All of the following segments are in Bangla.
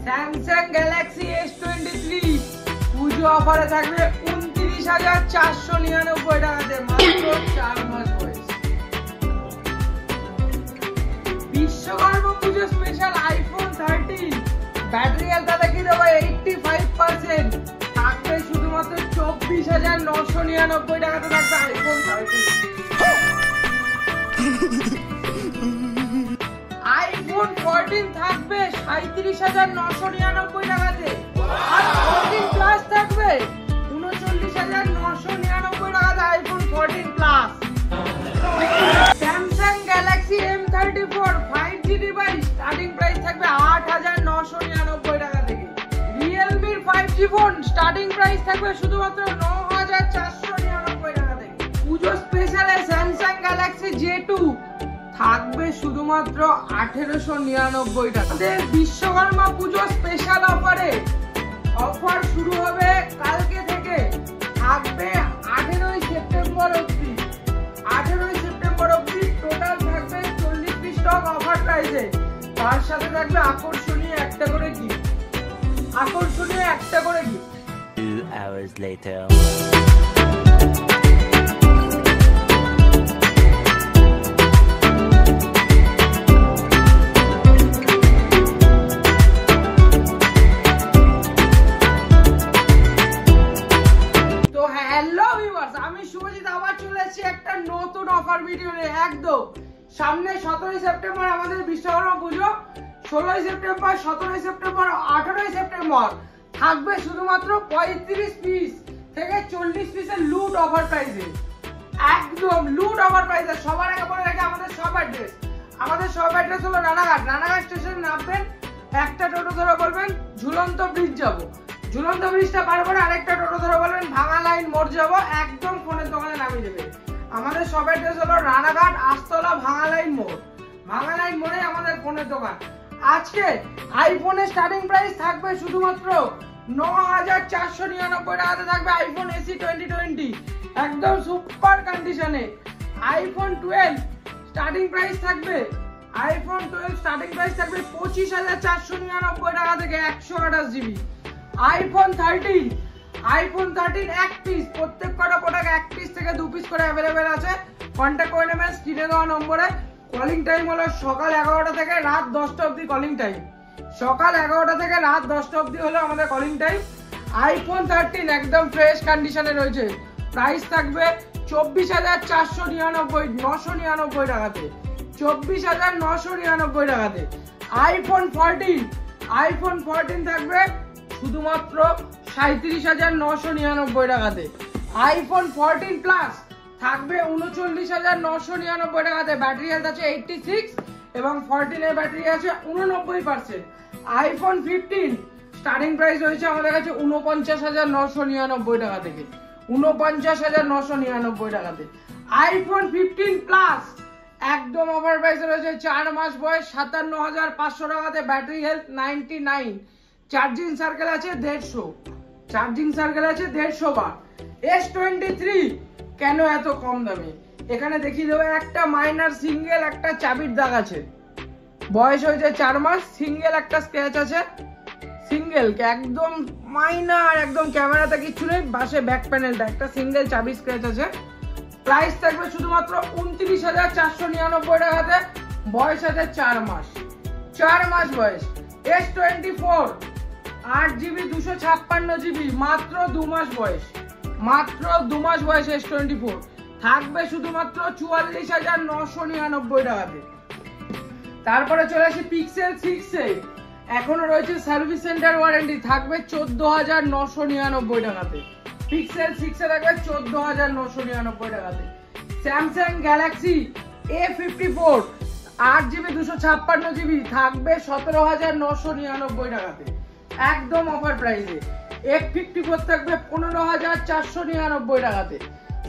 স্যামসাং গ্যালাক্সি S23 পুজো অফারে থাকবে 29,499 টাকাতে, মাত্র 4 মাস বয়স। বিশ্বকর্মা পুজো স্পেশাল আইফোন 13 ব্যাটারি হেলথ দেখিয়ে দেবো 85%, থাকবে শুধুমাত্র 24,999 টাকাতে থাকবে আইফোন 13। আইফোন 14 থাকবে 37,999 টাকাতে, আর 14 প্লাস থাকবে 39,999 টাকাতে iPhone 14 plus. Samsung Galaxy M34 5G device starting price থাকবে 8,999 টাকা থেকে। রিয়েলমির 5G ফোন স্টার্টিং প্রাইস থাকবে শুধুমাত্র 9,499 টাকা থেকে। পুজো স্পেশালে স্যামসাং গ্যালাক্সি J2 থাকবে শুধুমাত্র 1,899 টাকা। বিশ্বকর্মা পুজো স্পেশাল অফার শুরু হবে কালকে থেকে, থাকবে 18 সেপ্টেম্বর অবধি। 18 সেপ্টেম্বর অবধি টোটাল থাকবে 40 পিস স্টক অফার প্রাইসে। তার সাথে থাকবে আকর্ষণীয় একটা করে গিফট। 2 hours later. একটা নতুন অফার ভিডিও নিয়ে একদম সামনে 17 সেপ্টেম্বর আমাদের বিশ্বকর্মা পুজো, 16 সেপ্টেম্বর, 17 সেপ্টেম্বর, 18 সেপ্টেম্বর থাকবে শুধুমাত্র 35 পিস থেকে 40 পিসের লুট অফার প্রাইসে। একদম লুট অফার প্রাইসে। সবার আগে বলে রাখি আমাদের সব অ্যাড্রেস। আমাদের সব অ্যাড্রেস হলো রানাঘাট স্টেশনে নামবেন, একটা টোটো ধরে বলবেন ঝুলন্ত ব্রিজ যাব, ঝুলন্ত ব্রিজটা পার করে আরেকটা টোটো ধরে বলবেন ভাঙা লাইন মোড় যাবো, একদম ফোনের দোকানে নামিয়ে দেবে। আমাদের সব অ্যাড্রেস হলো রানাঘাট আস্তলা ভাঙা লাইন মোড়, ভাঙা লাইন মোড়ে আমাদের ফোনের দোকান। আজকে আইফোনের স্টার্টিং প্রাইস থাকবে শুধুমাত্র 9,499 টাকাতে থাকবে আইফোন SE 2020 একদম সুপার কন্ডিশনে। আইফোন 12 স্টার্টিং প্রাইস থাকবে 25,499 টাকা থেকে 128 জিবি। আইফোন 13 এক পিস, প্রত্যেক কটা প্রোডাক্ট এক পিস থেকে 2 পিস করে অ্যাভেলেবেল আছে। কন্ট্যাক্ট করে নেবেন স্ক্রিনে দেওয়া নম্বরে। কলিং টাইম হলো সকাল 11টা থেকে রাত 10টা অবধি কলিং টাইম। সকাল 11টা থেকে রাত 10টা অবধি হলো আমাদের কলিং টাইম। আইফোন 13 একদম ফ্রেশ কন্ডিশনে রয়েছে, প্রাইস থাকবে 24,999 টাকাতে, 24,999 টাকাতে। আইফোন 14 থাকবে শুধুমাত্র 37,999 টাকাতে। আইফোন 14 প্লাস থাকবে 39,999 টাকাতে। ব্যাটারি হেলথ আছে 86 এবং 14 এর ব্যাটারি আছে 89%। আইফোন 15 স্টার্টিং প্রাইস হয়েছে আমাদের কাছে 49,999 টাকা থেকে, 49,999 টাকাতে। আইফোন 15 প্লাস একদম অফার প্রাইসে রয়েছে, 4 মাস বয়স, 57,500 টাকাতে। ব্যাটারি হেলথ 99, চার্জিং সার্কেল আছে 150 বার। S23 কেন এত কম দামে এখানে দেখিয়ে দেবো। একটা মাইনার সিঙ্গেল একটা চাবির দাগ আছে, বয়স হয়েছে 4 মাস, সিঙ্গেল একটা স্ক্র্যাচ আছে, সিঙ্গেল একদম মাইনার, একদম ক্যামেরাতে কিছু নেই, বাসে ব্যাক প্যানেলটা একটা সিঙ্গেল চাবি স্ক্র্যাচ আছে। প্রাইস থাকবে শুধুমাত্র 29,499 টাকাতে, বয়স আছে 4 মাস বয়স। S24 8GB 256GB মাত্র 2 মাস বয়স, S24 থাকবে শুধুমাত্র 44,999 টাকাতে। তারপরে চলে আসি পিক্সেল 6 এখনো রয়েছে সার্ভিস সেন্টার ওয়ারেন্টি, থাকবে 14,999 টাকাতে। পিক্সেল 6 থাকবে 14,999 টাকাতে। Samsung Galaxy A54 8GB 256GB থাকবে 17,999 টাকাতে, একদম অফার প্রাইসে। F54 থাকবে 15,499 টাকাতে।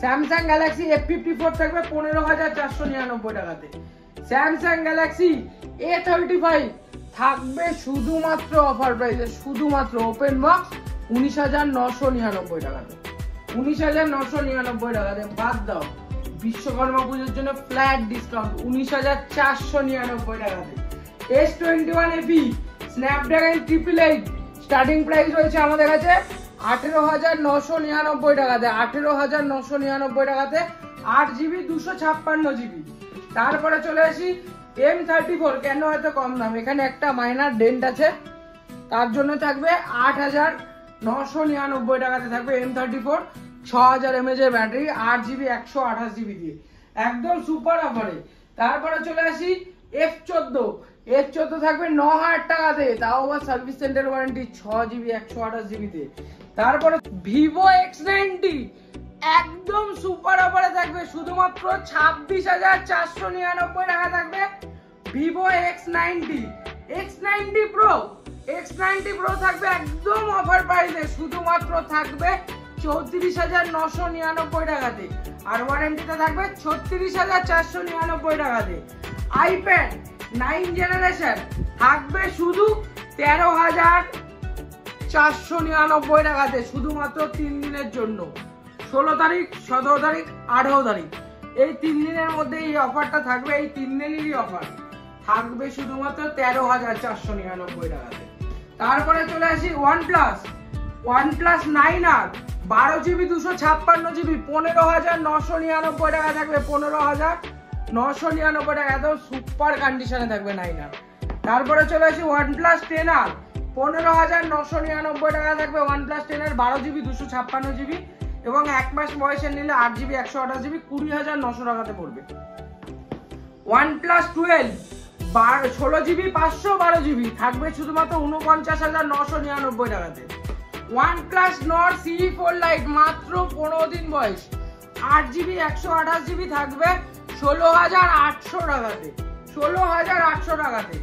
স্যামসাং গ্যালাক্সি F54 থাকবে 15,499 টাকাতে। স্যামসাং গ্যালাক্সি A35 থাকবে শুধুমাত্র অফার প্রাইসে, শুধুমাত্র ওপেন বক্স 19,999 টাকাতে, 19,999 টাকাতে। বাদ দাও বিশ্বকর্মা পুজোর জন্য ফ্ল্যাট ডিসকাউন্ট 19,499 টাকাতে। S21 FE Snapdragon 888 starting price রয়েছে আমাদের কাছে 18,999 টাকাতে, 18,999 টাকাতে 8GB 256GB। তারপরে চলে আসি M34, কেন হয়তো কম দাম, এখানে একটা মাইনার ডেন্ট আছে, তার জন্য থাকবে 8,999 টাকাতে থাকবে M34, 6000 mAh এর ব্যাটারি, 8GB 128GB দিয়ে, একদম সুপার অফারে। তারপরে চলে আসি F14 থাকবে 9,000 টাকাতে, তাও আবার service centre warranty, 6GB 128GB তে। তারপরে Vivo X90 একদম সুপার অফারে থাকবে, শুধুমাত্র 26,499 টাকা থাকবে Vivo X90 Pro থাকবে একদম অফার প্রাইসে, শুধুমাত্র থাকবে 34,999 টাকাতে, আর ওয়ারেন্টিতে থাকবে 36,499 টাকাতে। iPad 9 জেনারেশন থাকবে শুধু 13,499 টাকাতে, শুধুমাত্র 3 দিনের জন্য, 16 তারিখ, 17 তারিখ, 18 তারিখ, এই 3 দিনের মধ্যে এই অফারটা থাকবে, এই 3 দিনেরই অফার থাকবে শুধুমাত্র 13,499 টাকাতে। তারপরে চলে আসি OnePlus 9R 12GB 256GB 15,999 টাকা থাকবে, 15,999 টাকা, একদম সুপার কন্ডিশনে থাকবে 9R। তারপরে চলে আসি OnePlus 10R 15,999 টাকা থাকবে, OnePlus 10R 12GB 256GB এবং 1 মাস বয়সের নিলে 8GB 128GB 20,900 টাকাতে পড়বে। OnePlus 12 16GB 512GB থাকবে শুধুমাত্র 49,999 টাকাতে। OnePlus Nord CE4 Lite মাত্র 15 দিন বয়স, 8GB 128GB থাকবে 16,800 টাকাতে, 16,800 টাকাতে।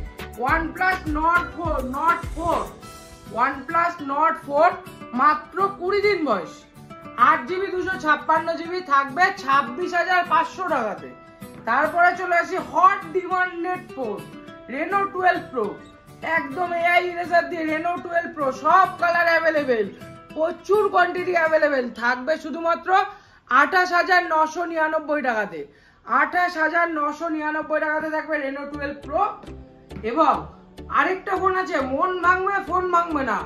OnePlus Nord 4 মাত্র 20 দিন বয়স, 8GB 256GB থাকবে 26,500 টাকাতে। তারপরে চলে আসি hot demanded phone Reno 12 Pro, একদম AI ইরেজার দিয়ে Reno 12 Pro, সব কালার অ্যাভেলেবেল, প্রচুর কোয়ান্টিটি অ্যাভেলেবেল, থাকবে শুধুমাত্র 28,999 টাকাতে, 28,999 টাকাতে থাকবে Reno 12 Pro। এবং আরেকটা ফোন আছে, মন ভাঙবে ফোন ভাঙবে না,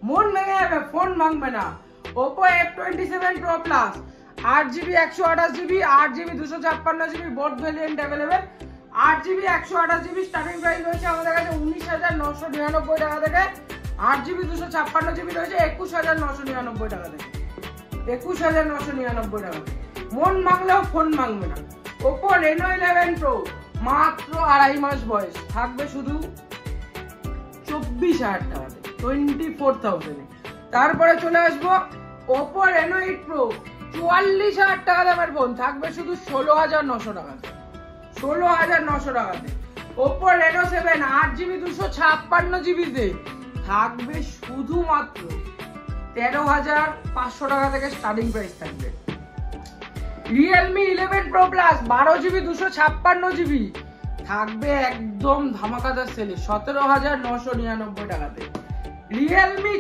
মন ভেঙে যাবে ফোন ভাঙবে না, Oppo F27 Pro Plus 8GB 128GB 8GB 256GB both variant available, 8GB 128GB starting price রয়েছে আমাদের কাছে 19,999 টাকা থেকে, 8GB 256GB রয়েছে 21,999 টাকা থেকে, 21,999 টাকা। মন ভাঙলেও ফোন ভাঙবে না। Oppo Reno 11 Pro মাত্র 2.5 মাস বয়স, থাকবে শুধু 24,000 টাকাতে, 24,000। তারপরে চলে আসবো Oppo Reno 8 Pro 44,000 টাকা দামের ফোন, থাকবে শুধু 16,900 টাকাতে, 16,900 টাকাতে। Oppo Reno 7 8GB 256GB তে থাকবে শুধুমাত্র 13,500 টাকা থেকে স্টার্টিং প্রাইস থাকবে। Realme 11 Pro Plus 12GB 256GB থাকবে একদম ধামাকাদার সেলে 17,999 টাকাতে। Realme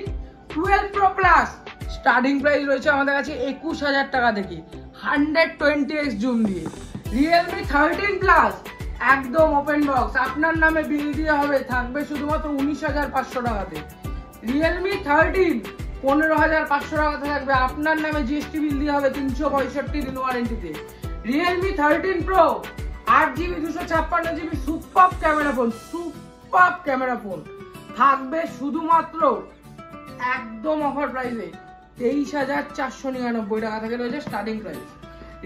12 Pro Plus starting price রয়েছে আমাদের কাছে 21,000 টাকা থেকে 120x জুম দিয়ে। Realme 13 Plus একদম ওপেন বক্স, আপনার নামে বিল দিয়ে হবে, থাকবে শুধুমাত্র 19,500 টাকাতে। Realme 13 15,500 টাকাতে থাকবে, আপনার নামে জিএসটি বিল দিয়ে হবে 365 দিন ওয়ারেন্টিতে। Realme 13 Pro 8GB 256GB super camera phone থাকবে শুধুমাত্র একদম অফার প্রাইসে 23,499 টাকা থেকে রয়েছে starting price.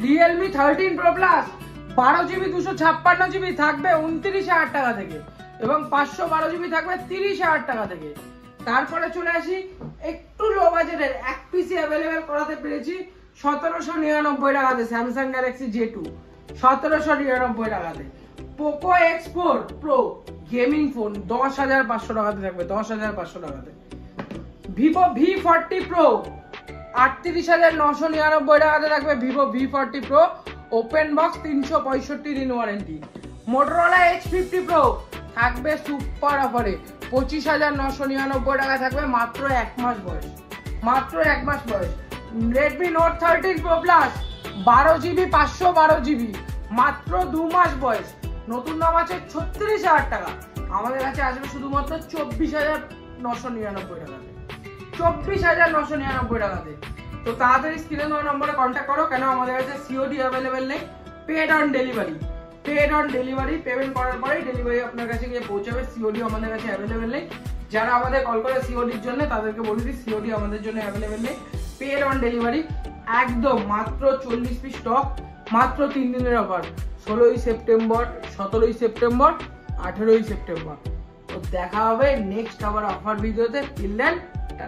Realme 13 Pro Plus 12GB 256GB থাকবে 29,000 টাকা থেকে এবং 512GB থাকবে 30,000 টাকা থেকে। তারপরে চলে আসি একটু লো বাজেটের, এক পিসি অ্যাভেলেবেল করাতে পেরেছি 1799 টাকাতে, Samsung Galaxy J2 1799 টাকাতে। Poco X4 Pro gaming phone 10,500 টাকাতে থাকবে, 10,500 টাকাতে। Vivo V40 Pro 38,999 টাকাতে থাকবে, Vivo V40 Pro open box 365 দিন ওয়ারেন্টি। Motorola H50 Pro থাকবে সুপার অফারে 25,999 টাকা থাকবে, মাত্র 1 মাস বয়স, মাত্র 1 মাস বয়স। Redmi Note 13 Pro Plus 12GB 512GB মাত্র 2 মাস বয়স, নতুন দাম আছে 36,000 টাকা, আমাদের কাছে আসবে শুধুমাত্র 24,999 টাকাতে, 24,999 টাকাতে। তো তাড়াতাড়ি স্ক্রিনে দেওয়া নম্বরে কন্ট্যাক্ট করো, কেন আমাদের কাছে সিওডি অ্যাভেলেবেল নেই, paid on delivery. Paid on delivery, payment করার পরেই ডেলিভারি আপনার কাছে গিয়ে পৌঁছাবে। সিওডি আমাদের কাছে অ্যাভেলেবেল নেই। যারা আমাদের কল করে সিওডির জন্য, তাদেরকে বলে দিই সিওডি আমাদের জন্য অ্যাভেলেবেল নেই, পেড অন ডেলিভারি। একদম মাত্র 40 পিস স্টক, মাত্র 3 দিনের অফার, 16ই সেপ্টেম্বর, 17ই সেপ্টেম্বর, 18ই সেপ্টেম্বর। তো দেখা হবে নেক্সট আবার অফার ভিডিওতে। Till then tata.